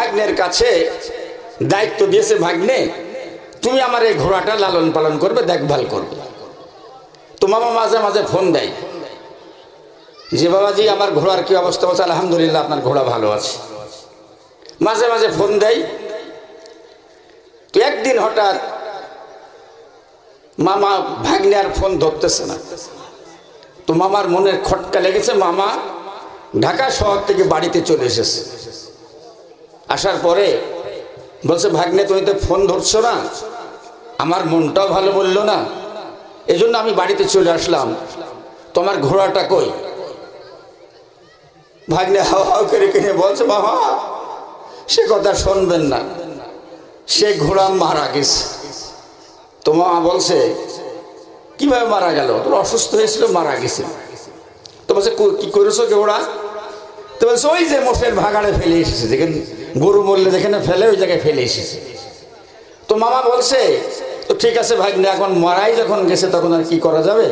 ভাগ্নের কাছে দায়িত্ব দিয়েছে, ভাগ্নে তুমি আমার এই ঘোড়াটা লালন পালন করবে, দেখভাল করবে। তো মামা মাঝে মাঝে ফোন দেয় যে বাবাজি আমার ঘোড়ার কি অবস্থা? বলছে আলহামদুলিল্লাহ আপনার ঘোড়া ভালো আছে। মাঝে মাঝে ফোন দেয়। তো একদিন হঠাৎ মামা ভাগ্নে আর ফোন ধরতেছে না। তো মামার মনের খটকা লেগেছে। মামা ঢাকা শহর থেকে বাড়িতে চলে এসেছে। আসার পরে বলছে ভাগ্নে তুমি তো ফোন ধরছো না, আমার মনটাও ভালো বললো না, এজন্য আমি বাড়িতে চলে আসলাম, তোমার ঘোড়াটা কই? ভাগ্নে হাও হাও করে কিনে বলছে বাবা সে কথা শুনবেন না, সে ঘোড়া মারা গেছে। তো মা বলছে কিভাবে মারা গেল? তোর অসুস্থ হয়েছিল, মারা গেছে। তো বলছে কি করেছো ঘোড়া? তো বলছে ওই যে মোষের ভাগাড়ে ফেলে এসেছে, যেখানে গরু মরলে যেখানে ফেলে ওই জায়গায় ফেলে এসেছে। তো মামা বলছে তো ঠিক আছে ভাগ্নে, এখন মারাই যখন গেছে তখন আর কি করা যাবে,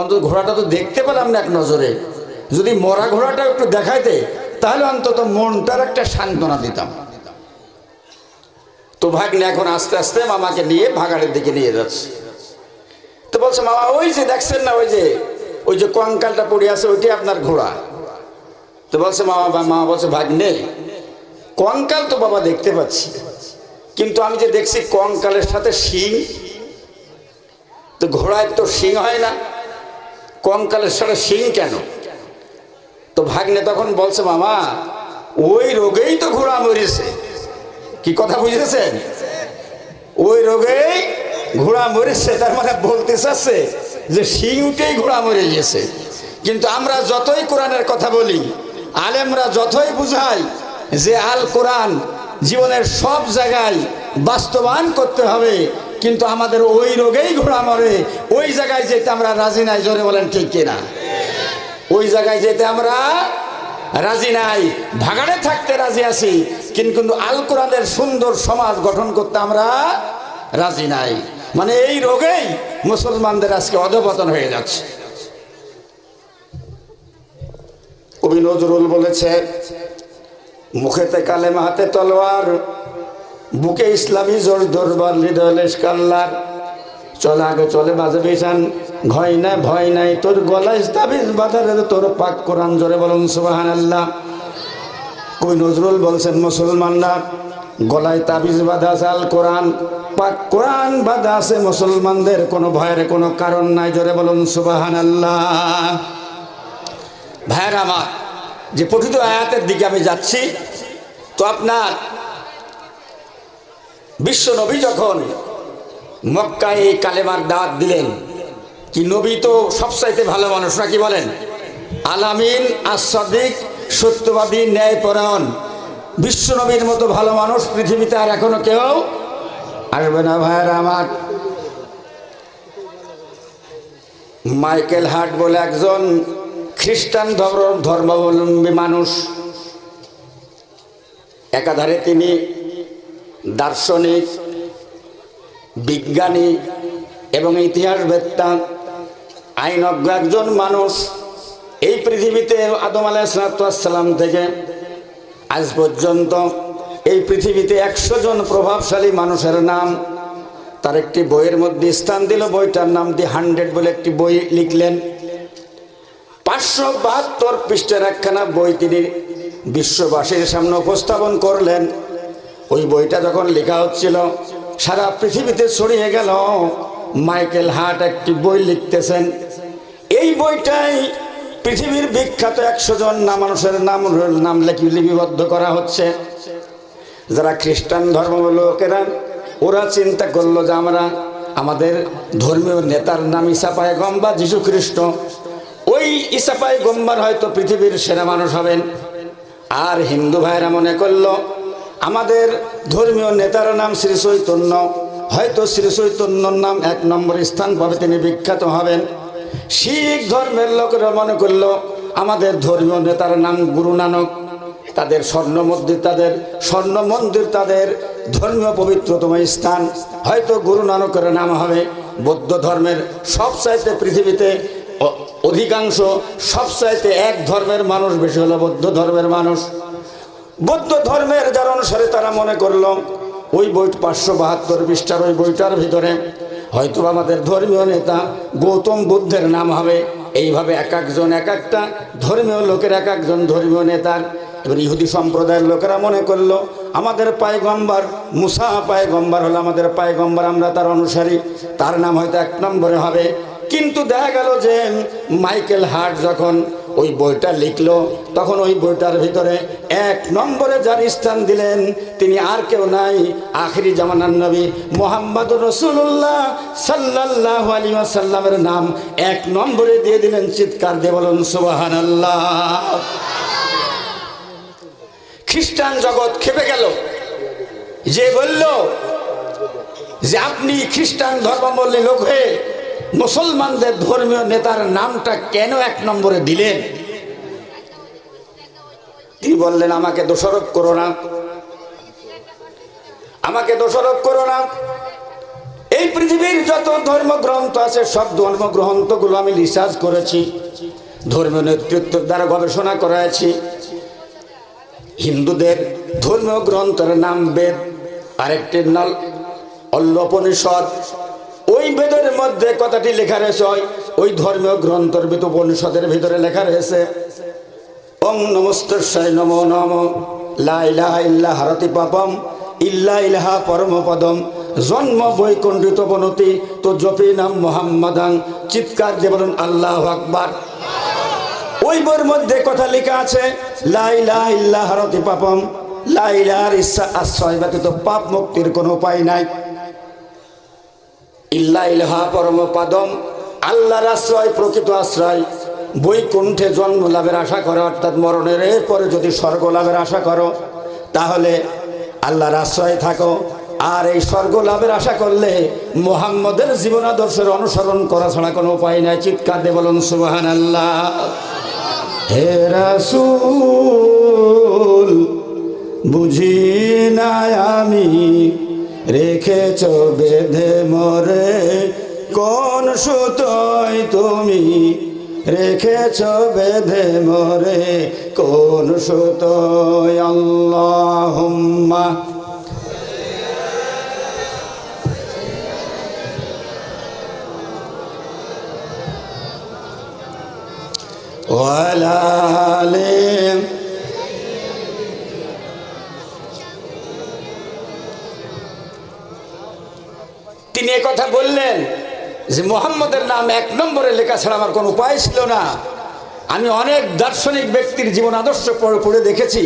অন্তত ঘোড়াটা তো দেখতে পেলাম না এক নজরে, যদি মরা ঘোড়াটা একটু দেখাইতে তাহলে অন্তত মনটার একটা সান্ত্বনা দিতাম। তো ভাগ্নে এখন আস্তে আস্তে মামাকে নিয়ে ভাগাড়ের দিকে নিয়ে যাচ্ছে। তো বলছে মামা ওই যে দেখছেন না, ওই যে কঙ্কালটা পড়ে আছে ওইটি আপনার ঘোড়া। তো বলছে মামা বলছে ভাগ্নে কঙ্কাল তো বাবা দেখতে পাচ্ছি, কিন্তু আমি যে দেখছি কঙ্কালের সাথে শিং, তো ঘোড়ায় তো শিং হয় না, কঙ্কালের সাথে শিং কেন? তো ভাগ্নে তখন বলছে মামা ওই রোগেই তো ঘোড়া মরেছে। কি কথা বুঝেছেন? ওই রোগেই ঘোড়া মরেছে, তার মানে বলতে চাচ্ছে যে শিং উঠেই ঘোড়া মরে গেছে। কিন্তু আমরা যতই কোরআনের কথা বলি, আলেমরা যতই বুঝাই যে আল কোরআন জীবনের সব জায়গায় বাস্তবায়ন করতে হবে, কিন্তু আমাদের ওই রোগেই ঘোড়া মরে, ওই জায়গায় যেতে আমরা রাজি নাই। জোরে বলেন ঠিক কিনা? ওই জায়গায় যেতে আমরা রাজি নাই, ভাগাড়ে থাকতে রাজি আছি, কিন্তু আল কোরআনের সুন্দর সমাজ গঠন করতে আমরা রাজি নাই। মানে এই রোগেই মুসলমানদের আজকে অধঃপতন হয়ে যাচ্ছে। কবি নজরুল বলেছে মুখেতে কালেমা হাতে তলোয়ার, বুকে ইসলামী জোর দরবার, হৃদয় কাল্লার, চলে আগে চলে বাজে বিছান, ভয় নাই ভয় নাই তোর গলায় তাবিজ বাঁধারে তোর পাক কোরআন। জোরে বলুন সুবহানাল্লাহ। কবি নজরুল বলছেন মুসলমানরা গলায় তাবিজ বাঁধা আছে, আল কোরআন পাক কোরআন বাঁধা আছে, মুসলমানদের কোনো ভয়ের কোনো কারণ নাই। জোরে বলুন সুবহানাল্লাহ। ভাইয়েরা আমার, যে পঠিত আয়াতের দিকে আমি যাচ্ছি, তো আপনার বিশ্ব নবী যখন মক্কায় এই কালেমার দাওয়াত দিলেন, কি নবী তো সবচাইতে ভালো মানুষ নাকি বলেন? আলামিন আস-সাদিক, সত্যবাদী, ন্যায়পরায়ণ, বিশ্ব নবীর মতো ভালো মানুষ পৃথিবীতে আর এখনো কেউ আসবে না। ভাইয়েরা আমার, মাইকেল হার্ট বলে একজন খ্রিস্টান ধর্মাবলম্বী মানুষ, একাধারে তিনি দার্শনিক, বিজ্ঞানী এবং ইতিহাসবেত্তা, আইনজ্ঞ একজন মানুষ। এই পৃথিবীতে আদম আলাইহিস সালাম থেকে আজ পর্যন্ত এই পৃথিবীতে 100 জন প্রভাবশালী মানুষের নাম তার একটি বইয়ের মধ্যে স্থান দিল। বইটার নাম দি 100 বলে একটি বই লিখলেন। 572 পৃষ্ঠার একখানা বই তিনি বিশ্ববাসীর সামনে উপস্থাপন করলেন। ওই বইটা যখন লেখা হচ্ছিল সারা পৃথিবীতে ছড়িয়ে গেল। মাইকেল হার্ট একটি বই লিখতেছেন, এই বইটাই পৃথিবীর বিখ্যাত 100 জন মানুষের নাম লিপিবদ্ধ করা হচ্ছে। যারা খ্রিস্টান ধর্মাবলম্বীরা ওরা চিন্তা করলো যে আমরা আমাদের ধর্মীয় নেতার নাম ঈসা পয়গম্বর যীশু খ্রিস্ট, ওই ঈসা পয়গম্বর হয়তো পৃথিবীর সেরা মানুষ হবেন। আর হিন্দু ভাইরা মনে করলো আমাদের ধর্মীয় নেতার নাম শ্রী চৈতন্য, হয়তো শ্রী চৈতন্যর নাম 1 নম্বর স্থান পাবে, তিনি বিখ্যাত হবেন। শিখ ধর্মের লোকেরা মনে করলো আমাদের ধর্মীয় নেতার নাম গুরু নানক, তাদের স্বর্ণ মন্দির তাদের ধর্মীয় পবিত্রতম স্থান, হয়তো গুরু নানকের নাম হবে। বৌদ্ধ ধর্মের সবচাইতে পৃথিবীতে অধিকাংশ সবচাইতে এক ধর্মের মানুষ বেশি হলো বৌদ্ধ ধর্মের মানুষ। বৌদ্ধ ধর্মের যারা অনুসারে তারা মনে করলো ওই বই 572 পৃষ্ঠার ওই বইটার ভিতরে হয়তো আমাদের ধর্মীয় নেতা গৌতম বুদ্ধের নাম হবে। এইভাবে এক একজন এক একটা ধর্মীয় লোকের এক একজন ধর্মীয় নেতার। এবার ইহুদি সম্প্রদায়ের লোকেরা মনে করলো আমাদের পায়গম্বর মুসা পায়গম্বর হলো আমাদের পায়গম্বর, আমরা তার অনুসারী, তার নাম হয়তো 1 নম্বরে হবে। কিন্তু দেখা গেল যে মাইকেল হার্ট যখন ওই বইটা লিখলো তখন ওই বইটার ভিতরে 1 নম্বরে যার স্থান দিলেন তিনি আর কেউ নাই, আখিরি জামানার নবী মুহাম্মদুর রাসূলুল্লাহ সাল্লাল্লাহু আলাইহি ওয়াসাল্লামের নাম 1 নম্বরে দিয়ে দিলেন। চিৎকার দিয়ে বলুন সুবহানাল্লাহ। খ্রিস্টান জগৎ খেপে গেল, যে বলল যে আপনি খ্রিস্টান ধর্মাবলম্বী লোক হয়ে মুসলমানদের ধর্মীয় নেতার নামটা কেন 1 নম্বরে দিলেন? তিনি বললেন আমাকে দোষারোপ করো না, আমাকে দোষারোপ করো না। এই পৃথিবীর যত ধর্মগ্রন্থ আছে সব ধর্মগ্রন্থগুলো আমি রিসার্চ করেছি, ধর্মীয় নেতৃত্বের দ্বারা গবেষণা করেছি। হিন্দুদের ধর্মীয় গ্রন্থের নাম বেদ, আরেকটির নাম অল্লোপনিষদ। ওই বেদের মধ্যে কথাটি লেখা রয়েছে ওই ধর্মীয় গ্রন্থের ভিতর উপনিষদের ভিতরে লেখা রয়েছে ওং নমস্তেশ্বরায় নমো নমঃ লা ইলাহা ইল্লা হারতি পাপম ইল্লা ইলাহা পরমপদম জন্ম বৈকুণ্ঠিত বনতি তো জপি নাম মুহাম্মাদাং। চিৎকার দিয়ে বলুন আল্লাহু আকবার। ওই বইয়ের মধ্যে কথা লেখা আছে লা ইলাহা ইল্লা হারতি পাপম, লা ইলাহার আশ্রয় ব্যতীত পাপ মুক্তির কোনো উপায় নাই। ইল্লা ইলাহা পরমপদম, আল্লাহর আশ্রয় প্রকৃত আশ্রয়। বৈকুণ্ঠে জন্ম লাভের আশা করো, অর্থাৎ মরণের এরপরে যদি স্বর্গ লাভের আশা করো তাহলে আল্লাহর আশ্রয় থাকো। আর এই স্বর্গ লাভের আশা করলে মুহাম্মদের জীবনাদর্শের অনুসরণ করা ছাড়া কোনো উপায় নাই। চিৎকার দিয়ে বলুন সুবহানাল্লাহ। হে রাসূল বুঝি না আমি রেখেছ বেঁধে মোরে কোন সুতোয় তুমি রেখেছ বেঁধে মোরে কোন সুতোয়। আল্লাহুম্মা ওয়ালা আলি। তিনি কথা বললেন যে মুহাম্মদের নাম 1 নম্বরে লেখা ছাড়া আমার কোনো উপায় ছিল না। আমি অনেক দার্শনিক ব্যক্তির জীবন আদর্শ পড়ে দেখেছি।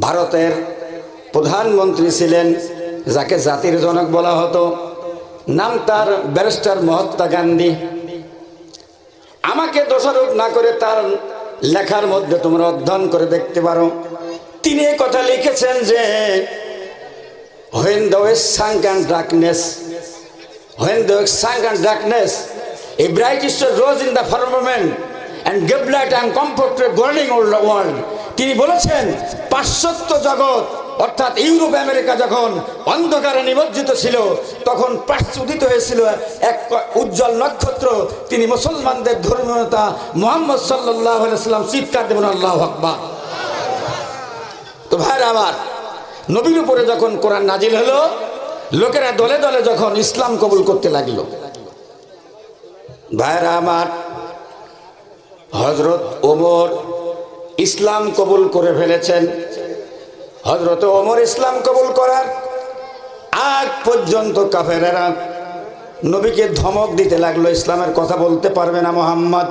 ভারতের প্রধানমন্ত্রী ছিলেন যাকে জাতির জনক বলা হতো, নাম তার ব্যারিস্টার মহাত্মা গান্ধী। আমাকে দোষারোপ না করে তার লেখার মধ্যে তোমরা অধ্যয়ন করে দেখতে পারো। তিনি কথা লিখেছেন যে when thou is sunk in darkness, when thou is sunk in darkness, a bright star rose in the firmament and gave light and comfort to a groaning world. তিনি বলেছেন পাশ্চাত্য জগৎ অর্থাৎ ইউরোপ আমেরিকা যখন অন্ধকারে নিমজ্জিত ছিল তখন উদিত হয়েছিল এক উজ্জ্বল নক্ষত্র। তিনি মুসলমানদের ধর্মীয় নেতা মুহাম্মদ সাল্লাল্লাহু আলাইহি ওয়াসাল্লাম। চিৎকার দেবেন আল্লাহু আকবার। তো ভাইরা আমার, নবীর উপরে যখন কোরআন নাজিল হলো লোকেরা দলে দলে যখন ইসলাম কবুল করতে লাগলো, ভাইরা আমার, হযরত ওমর ইসলাম কবুল করে ফেলেছেন। হযরত ওমর ইসলাম কবুল করার আগ পর্যন্ত কাফেরেরা নবীকে ধমক দিতে লাগলো, ইসলামের কথা বলতে পারবে না মুহাম্মদ,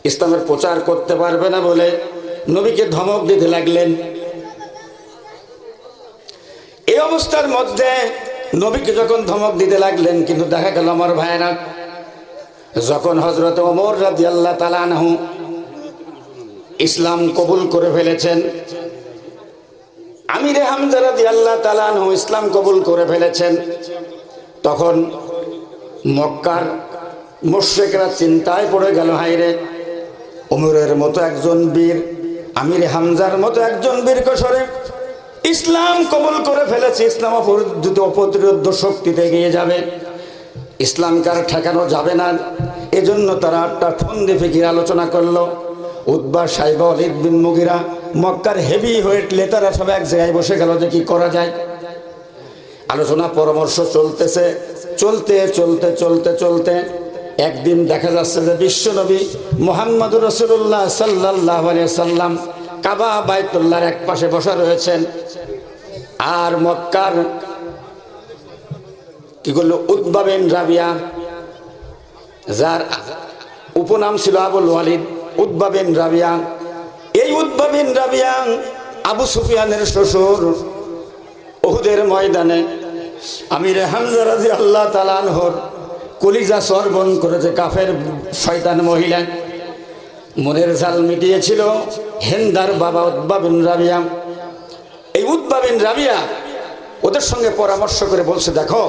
ইসলামের প্রচার করতে পারবে না বলে নবীকে ধমক দিতে লাগলেন। এই অবস্থার মধ্যে নবীকে যখন ধমক দিতে লাগলেন, কিন্তু দেখা গেল আমার ভাইয়েরা, যখন হযরত ওমর রাদিয়াল্লাহু তাআলা আনহু ইসলাম কবুল করে ফেলেছেন, আমিরে হামজা রাদিয়াল্লাহু তাআলা আনহু ইসলাম কবুল করে ফেলেছেন, তখন মক্কার মুশরিকরা চিন্তায় পড়ে গেল, হায়রে ওমরের মতো একজন বীর, আমিরে হামজার মতো একজন বীর কসরে ইসলাম কবুল করে ফেলেছে, ইসলাম অপ্রতিরোধ্য শক্তিতে এগিয়ে যাবে, ইসলামকে আর ঠেকানো যাবে না। এজন্য তারা একটা ফন্দি ফিকির আলোচনা করলো। উতবা, সাইবা, ওয়ালিদ বিন মুগিরা, মক্কার হেভি ওয়েট নেতারা সব এক জায়গায় বসে গেল যে কি করা যায়। আলোচনা পরামর্শ চলতেছে, চলতে চলতে চলতে চলতে একদিন দেখা যাচ্ছে যে বিশ্বনবী মুহাম্মদুর রাসূলুল্লাহ সাল্লাল্লাহু আলাইহি সাল্লাম কাবা বাইতুল্লাহর এক পাশে বসা রয়েছেন, আর মক্কার কি করলো উতবা বিন রাবিয়া, যার উপনাম ছিল আবুল ওয়ালিদ, উতবা বিন রাবিয়া। এই উতবা বিন রাবিয়া আবু সুফিয়ানের শ্বশুর। উহুদের ময়দানে আমিরে হামজা রাদিয়াল্লাহু তাআলা আনহুর কলিজা সরবন করেছে কাফের শয়তান মহিলা। মনের জাল মিটিয়েছিল হিন্দার বাবা উতবা বিন রাবিয়া। এই উতবা বিন রাবিয়া ওদের সঙ্গে পরামর্শ করে বলছে, দেখো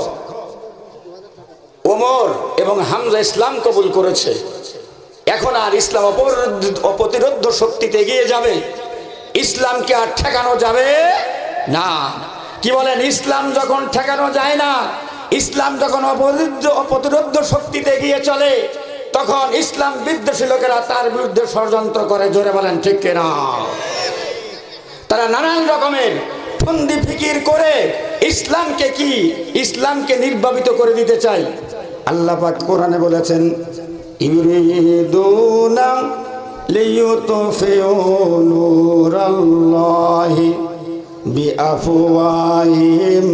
ওমর এবং হামজা ইসলাম কবুল করেছে, এখন আর ইসলাম অপ্রতিরোধ্য শক্তিতে এগিয়ে যাবে, ইসলামকে আর ঠেকানো যাবে না। কি বলেন? ইসলাম যখন ঠেকানো যায় না, ইসলাম যখন অপ্রতিরোধ্য শক্তিতে এগিয়ে চলে, তখন ইসলাম বিদ্বেষী লোকেরা তার বিরুদ্ধে ষড়যন্ত্র করে। জোরে বলেন ঠিক কিনা? তারা নানান রকমের ফন্দি ফিকির করে ইসলামকে নির্বাপিত করে দিতে চায়। আল্লাহ পাক কোরআনে বলেছেন, ইউরিদুনা লিইউতফিউ নূরাল্লাহি বিআফওয়াহিহিম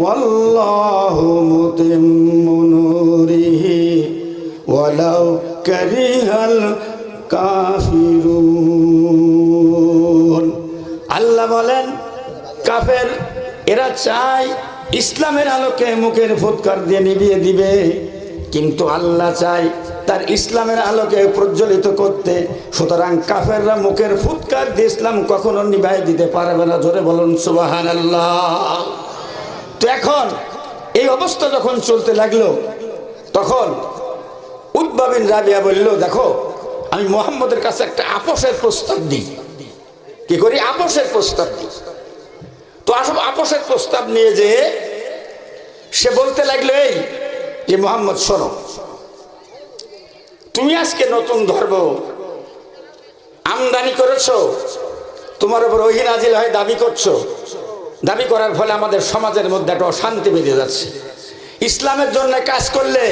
ওয়াল্লাহু মুতিম্মু নূরিহি ওয়ালাউ কারিহাল কাফিরুন। আল্লাহ বলেন, কাফের এরা চায় ইসলামের আলোকে মুখের ফুৎকার দিয়ে নিভিয়ে দিবে, কিন্তু আল্লাহ চায় তার ইসলামের আলোকে প্রজ্বলিত করতে। সুতরাং কাফেররা মুখের ফুৎকার দিয়ে ইসলাম কখনো নিভাই দিতে পারবে না। জোরে বলুন সুবহানাল্লাহ। তো এখন এই অবস্থা যখন চলতে লাগলো, তখন উতবা বিন রাবিয়া বলল, দেখো আমি মুহাম্মদের কাছে একটা আপোষের প্রস্তাব দিই। কি করি? আপোষের প্রস্তাব দিই। তো আসব আপোষের প্রস্তাব নিয়ে যে সে বলতে লাগলো, এই যে মুহাম্মদ শোনো, তুমি আজকে নতুন ধর্ম আমদানি করেছো, তোমার উপর ওহী নাজিল হয় দাবি করছো, দাবি করার ফলে আমাদের সমাজের মধ্যে একটা অশান্তি বেঁধে যাচ্ছে। ইসলামের জন্য কাজ করলে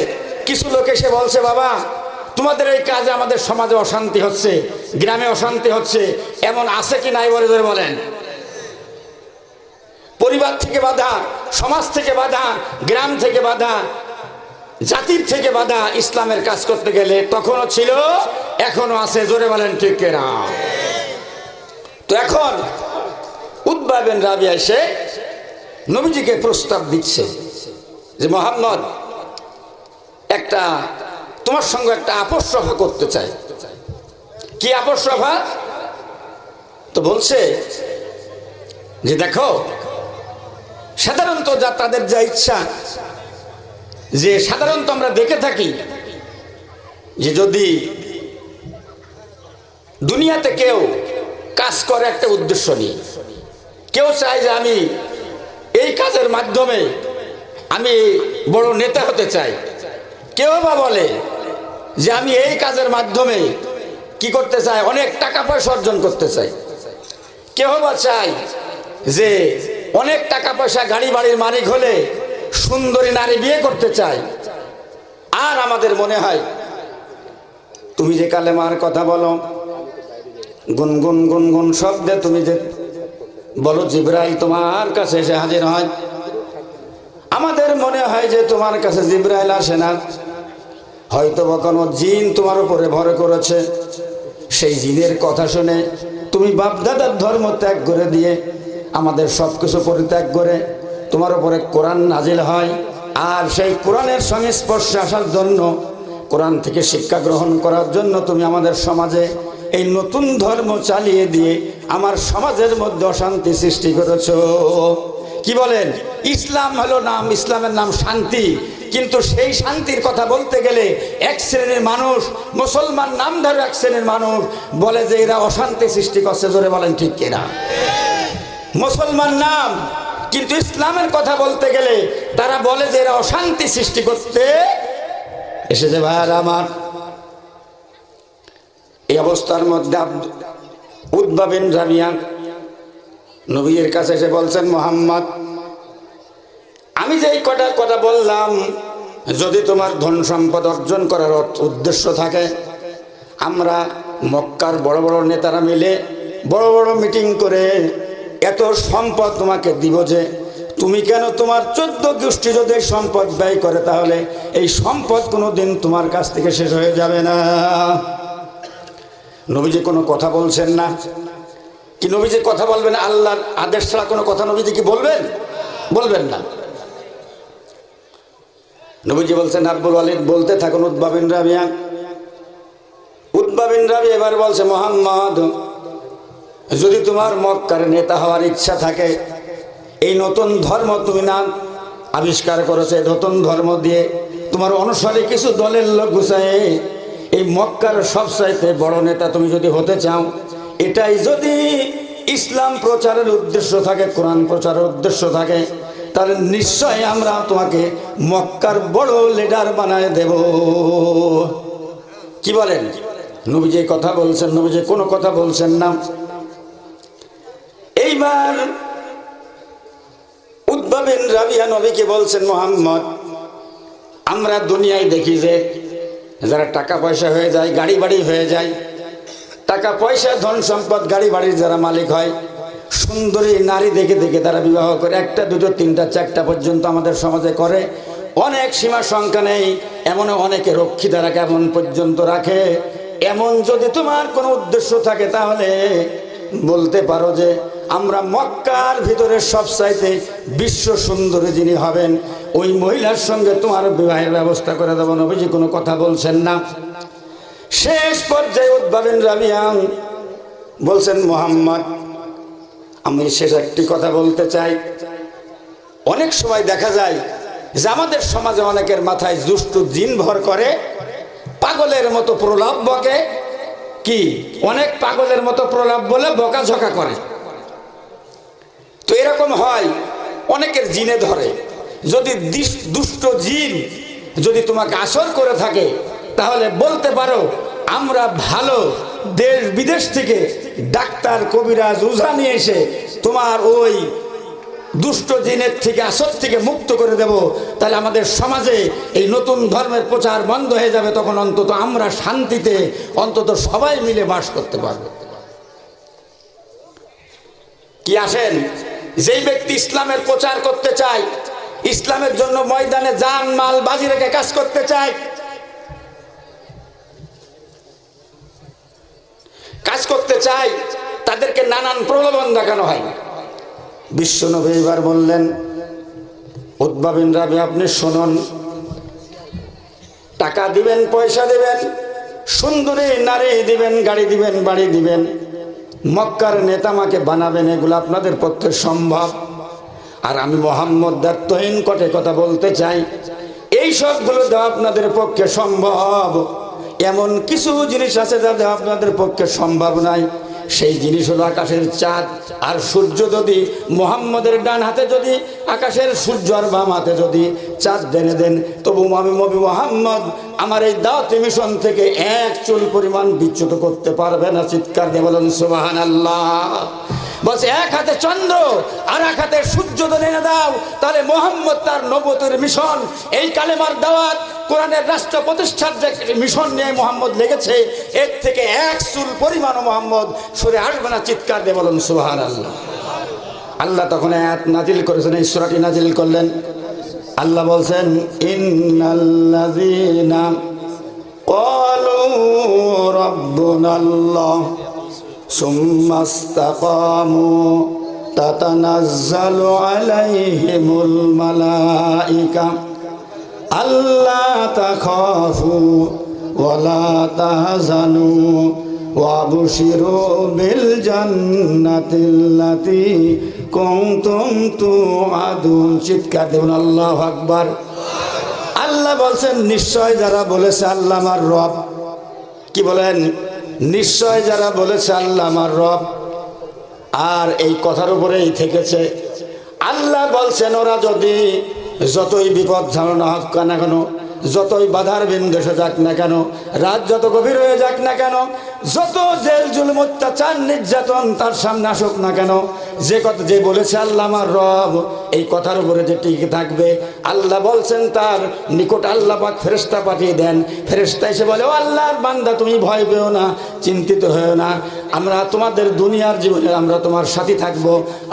কিছু লোক এসে বলছে, বাবা তোমাদের এই কাজে আমাদের সমাজে অশান্তি হচ্ছে, গ্রামে অশান্তি হচ্ছে, এমন আছে কি নাই বলেন? পরিবার থেকে বাধা, সমাজ থেকে বাধা, গ্রাম থেকে বাধা, জাতির থেকে বাধা ইসলামের কাজ করতে গেলে তখনও ছিল, এখনো আছে। জোরে বলেন ঠিক কিনা? তো এখন উতবা বিন রাবিয়া এসে নবীজিকে প্রস্তাব দিচ্ছে যে মুহাম্মদ একটা তোমার সঙ্গে একটা আপোষ সভা করতে চাই। কি আপোষ সভা? তো বলছে যে দেখো, সাধারণত যা তাদের যা ইচ্ছা, যে সাধারণত আমরা দেখে থাকি যে যদি দুনিয়াতে কেউ কাজ করে একটা উদ্দেশ্য নিয়ে, কেউ চায় যে আমি এই কাজের মাধ্যমে আমি বড় নেতা হতে চাই, কেউ বা বলে যে আমি এই কাজের মাধ্যমে কি করতে চাই, অনেক টাকা পয়সা অর্জন করতে চাই, কেউ বা চাই যে অনেক টাকা পয়সা গাড়ি বাড়ির মালিক হলে সুন্দরী নারী বিয়ে করতে চাই। আর আমাদের মনে হয় তুমি যে কালেমার কথা বলো, গুনগুন গুনগুন শব্দে তুমি যে বলো জিবরাইল তোমার কাছে এসে হাজির হয়, আমাদের মনে হয় যে তোমার কাছে জিবরাইল আসে না, হয়তো বা কোনো জিন তোমার উপরে ভর করেছে। সেই জিনের কথা শুনে তুমি বাপদাদার ধর্ম ত্যাগ করে দিয়ে আমাদের সব কিছু পরিত্যাগ করে তোমার উপরে কোরআন নাজিল হয়, আর সেই কোরআনের সংস্পর্শে আসার জন্য, কোরআন থেকে শিক্ষা গ্রহণ করার জন্য তুমি আমাদের সমাজে এই নতুন ধর্ম চালিয়ে দিয়ে আমার সমাজের মধ্যে অশান্তি সৃষ্টি করেছো। কি বলেন? ইসলাম হলো নাম, ইসলামের নাম শান্তি, কিন্তু সেই শান্তির কথা বলতে গেলে এক শ্রেণীর মানুষ, মুসলমান নামধারী এক শ্রেণীর মানুষ বলে যে এরা অশান্তি সৃষ্টি করছে। জোরে বলেন ঠিক কিনা? মুসলমান নাম, কিন্তু ইসলামের কথা বলতে গেলে তারা বলে যে এরা অশান্তি সৃষ্টি করতে এসেছে। ভাইয়ার আমার, এই অবস্থার মধ্যে উতবা বিন রাবিয়া নবীর কাছে এসে বলছেন, মুহাম্মদ, আমি যে এই কটা কথা বললাম, যদি তোমার ধন সম্পদ অর্জন করার উদ্দেশ্য থাকে, আমরা মক্কার বড় বড় নেতারা মিলে বড় বড় মিটিং করে এত সম্পদ তোমাকে দিব যে তুমি কেন তোমার 14 গোষ্ঠী যদি এই সম্পদ ব্যয় করে, তাহলে এই সম্পদ কোনোদিন তোমার কাছ থেকে শেষ হয়ে যাবে না। নবীজি কোনো কথা বলছেন না। কি নবীজি কথা বলবেন? আল্লাহর আদেশ ছাড়া কোনো কথা নবীজি কি বলবেন? বলবেন না। নবীজি বলছেন, আব্বুল ওয়ালিদ বলতে থাকুন উতবা বিন রাবিয়া। উতবা বিন রাবিয়া এবার বলছে, মুহাম্মদ, যদি তোমার মক্কার নেতা হওয়ার ইচ্ছা থাকে, এই নতুন ধর্ম তুমি না আবিষ্কার করেছে, নতুন ধর্ম দিয়ে তোমার অনুসারী কিছু দলের লোক গুছায় এই মক্কার সবচাইতে বড় নেতা তুমি যদি হতে চাও, এটাই যদি ইসলাম প্রচারের উদ্দেশ্য থাকে, কোরআন প্রচারের উদ্দেশ্য থাকে, তাহলে নিশ্চয় আমরা তোমাকে মক্কার বড় লিডার বানায় দেব। কি বলেন? নবীজি কথা বলছেন, নবীজি কোনো কথা বলছেন না। এইবার উতবা বিন রাবিয়া নবীকে বলছেন, মুহাম্মদ, আমরা দুনিয়ায় দেখি যে যারা টাকা পয়সা হয়ে যায়, গাড়ি বাড়ি হয়ে যায়, টাকা পয়সা ধন সম্পদ গাড়ি বাড়ির যারা মালিক হয়, সুন্দরী নারী দেখে দেখে তারা বিবাহ করে, 1টা 2টো 3টা 4টা পর্যন্ত আমাদের সমাজে করে। অনেক সীমা সংখ্যা নেই, এমন অনেকে রক্ষী দ্বারা কেমন পর্যন্ত রাখে। এমন যদি তোমার কোনো উদ্দেশ্য থাকে, তাহলে বলতে পারো যে আমরা মক্কার ভিতরে সবচাইতে বিশ্ব সুন্দরী যিনি হবেন, ওই মহিলার সঙ্গে তোমার বিবাহের ব্যবস্থা করে দেব। নবীজি কোনো কথা বলছেন না। শেষ পর্যায়ে উতবা বিন রাবিয়া বলছেন, মুহাম্মদ, আমি শেষ একটি কথা বলতে চাই। অনেক সময় দেখা যায় যে আমাদের সমাজে অনেকের মাথায় দুষ্টু জিন ভর করে, পাগলের মতো প্রলাপ বকে। কি অনেক পাগলের মতো প্রলাপ বলে বকাঝকা করে। তো এরকম হয়, অনেকের জিনে ধরে। যদি দুষ্ট জিন যদি তোমাকে আসর করে থাকে, তাহলে বলতে পারো আমরা ভালো দেশ বিদেশ থেকে ডাক্তার, কবিরাজ, ওঝা নিয়ে এসে তোমার ওই দুষ্ট জিনের থেকে, আসর থেকে মুক্ত করে দেব। তাহলে আমাদের সমাজে এই নতুন ধর্মের প্রচার বন্ধ হয়ে যাবে। তখন অন্তত আমরা শান্তিতে অন্তত সবাই মিলে বাস করতে পারব। কি আসেন, যেই ব্যক্তি ইসলামের প্রচার করতে চায়, ইসলামের জন্য ময়দানে জান মাল বাজি রেখে কাজ করতে চায়, কাজ করতে চায়, তাদেরকে নানান প্রলোভন দেখানো হয়। বিশ্বনবী এবার বললেন, উতবা বিন রাবিয়া, আপনি শুনুন, টাকা দিবেন, পয়সা দিবেন, সুন্দরী নারী দিবেন, গাড়ি দিবেন, বাড়ি দিবেন, মক্কার নেতামাকে বানাবেন, এগুলো আপনাদের পক্ষে সম্ভব। আর আমি মুহাম্মদ দায়িত্বহীন কটে কথা বলতে চাই, এই সবগুলো দেওয়া আপনাদের পক্ষে সম্ভব। এমন কিছু জিনিস আছে যা দেওয়া আপনাদের পক্ষে সম্ভব নাই। সেই জিনিস হলো আকাশের চাঁদ আর সূর্য। যদি মুহাম্মদের ডান হাতে যদি আকাশের সূর্য আর বাম হাতে যদি চাঁদ দেনে দেন, তবু আমি নবী মুহাম্মদ আমার এই দাওয়াতি মিশন থেকে এক চুল পরিমাণ বিচ্যুত করতে পারবে না। চিৎকার দিয়ে বলেন সুবহানাল্লাহ। বলছে, এক হাতে চন্দ্র আর এক হাতে সূর্য এনে দাও, তাহলে মুহাম্মদ তার নবুয়তের মিশন, এই কালেমার দাওয়াত, কোরআনের রাষ্ট্র প্রতিষ্ঠার যে মিশন নিয়ে মুহাম্মদ লেগেছে, এর থেকে এক চুল পরিমাণও মুহাম্মদ সরে আসবে না। চিৎকার দিয়ে বলেন সুবহানাল্লাহ। আল্লাহ তখন আয়াত নাজিল করেছেন, এই সূরাটি নাজিল করলেন। আল্লাহ বলছেন, ইন্নাল্লাযীনা ক্বালু রাব্বুনাল্লাহ সুম্মা ইসতাকামু তাতানাজ্জালু আলাইহিমুল মালাইকা আল্লা তাখাফু ওয়ালা তাহজানু ওয়াবশিরু বিল জান্নাতিল্লাতী কুনতুম তুআদুন। চিৎকার দেবেন আল্লাহু আকবার। আল্লাহ বলছেন, নিশ্চয় যারা বলেছে আল্লাহ আমার রব, কি বলেন? নিশ্চয় যারা বলেছে আল্লাহ আমার রব, আর এই কথার উপরেই থেকেছে। আল্লাহ বলছেন, ওরা যদি যতই বিপদ ঝামেলা হোক না কেন, যতই বাধার বিন্দেশে যাক না কেন, রাত যত গভীর হয়ে যাক না কেন, যত জেল জুলুম অত্যাচার নির্যাতন তার সামনে আসুক না কেন, যে কথা যে বলেছে আল্লাহ আমার রব, এই কথার উপরে যে টিকে থাকবে, আল্লাহ বলছেন তার নিকট আল্লাহ পাক ফেরেশতা পাঠিয়ে দেন। ফেরেশতা এসে বলে, ও আল্লাহর বান্দা তুমি ভয় পেও না, চিন্তিত হয়েও না, আমরা তোমাদের দুনিয়ার জীবনে আমরা তোমার সাথী থাকব,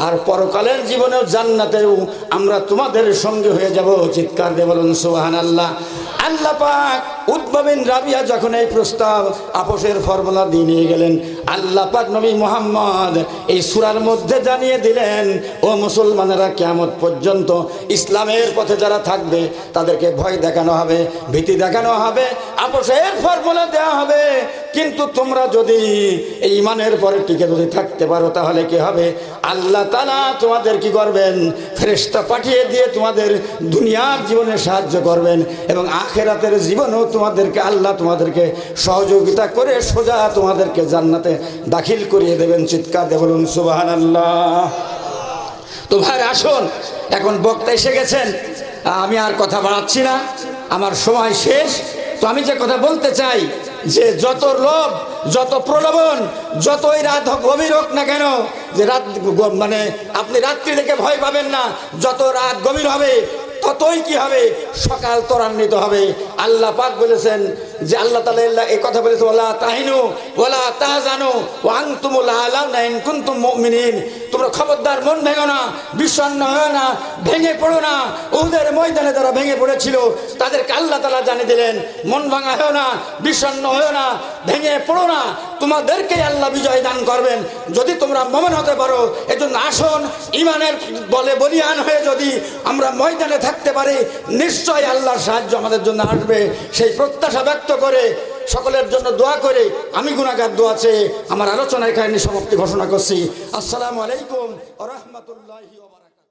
আর পরকালের জীবনেও জান্নাতেও আমরা তোমাদের সঙ্গে হয়ে যাব। চিৎকার দিয়ে বলুন সুবহানাল্লাহ। আল্লাহ পাক উতবা বিন রাবিয়া যখন এই প্রস্তাব আপোষের ফর্মুলা দিয়ে নিয়ে গেলেন, আল্লাহ পাক নবী মুহাম্মদ এই সূরার মধ্যে জানিয়ে দিলেন, ও মুসলমানেরা, কিয়ামত পর্যন্ত ইসলামের পথে যারা থাকবে তাদেরকে ভয় দেখানো হবে, ভীতি দেখানো হবে, আপোষের ফর্মুলা দেওয়া হবে। কিন্তু তোমরা যদি এই ঈমানের পরে টিকে যদি থাকতে পারো তাহলে কি হবে, আল্লাহ তাআলা তোমাদের কি করবেন, ফেরেশতা পাঠিয়ে দিয়ে তোমাদের দুনিয়ার জীবনে সাহায্য করবেন, এবং আখিরাতের জীবনেও তোমাদেরকে আল্লাহ তোমাদেরকে সহযোগিতা করে সোজা তোমাদেরকে জান্নাতে দাখিল করিয়ে দেবেন। চিৎকার দিয়ে বলুন সুবহানাল্লাহ। তো ভাই আসুন, এখন বক্তা এসে গেছেন, আমি আর কথা বাড়াচ্ছি না, আমার সময় শেষ। তো আমি যে কথা বলতে চাই যে যত লোভ, যত প্রলোভন, যতই রাত গভীর হোক না কেন, যে রাত মানে আপনি রাত্রি দেখে ভয় পাবেন না, যত রাত গভীর হবে ততই কি হবে, সকাল ত্বরান্বিত হবে। আল্লাহ পাক বলেছেন যে আল্লাহ তাআলা এই কথা বলেছে, ওয়ালা তাহিনু ওয়ালা তাহজানু ওয়া আনতুমুল আ'লাউনা ইন কুনতুম মুমিনিন। তোমরা খবরদার মন ভেঙো না, বিষণ্ণ হও না, ভেঙে পড়ো না। উহুদের ময়দানে যারা ভেঙে পড়েছিল তাদেরকে আল্লাহ তাআলা জানিয়ে দিলেন, মন ভাঙা হও না, বিষণ্ণ হও না, ভেঙে পড়ো না, তোমাদেরকেই আল্লাহ বিজয় দান করবেন যদি তোমরা মুমিন হতে পারো। এজন্য আসুন, ঈমানের বলে বলিয়ান হয়ে যদি আমরা ময়দানে থাকতে পারি, নিশ্চয় আল্লাহর সাহায্য আমাদের জন্য আসবে। সেই প্রত্যাশা ব্যক্ত করে সকলের জন্য দোয়া করে আমি গুনাহগার দোয়া চেয়ে আমার আলোচনা এখানে সমাপ্তি ঘোষণা করছি। আসসালামু আলাইকুম ওয়া রাহমাতুল্লাহি ওয়া বারাকাতুহু।